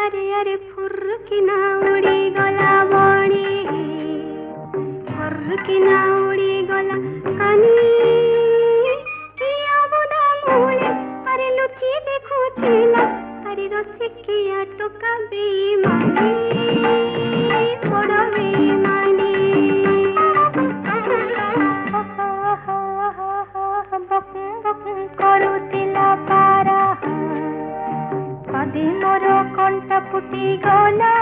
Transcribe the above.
अरे अरे फुर्किना उड़ी गला बणी फुर्किना उड़ी गला कानी किया बुदा मूले अरे लुची देखुथिला अरे रसिकिया टोका बेईमानी बड़ बेईमानी करुतिला पारा कदी मोर कंठ फुटी गला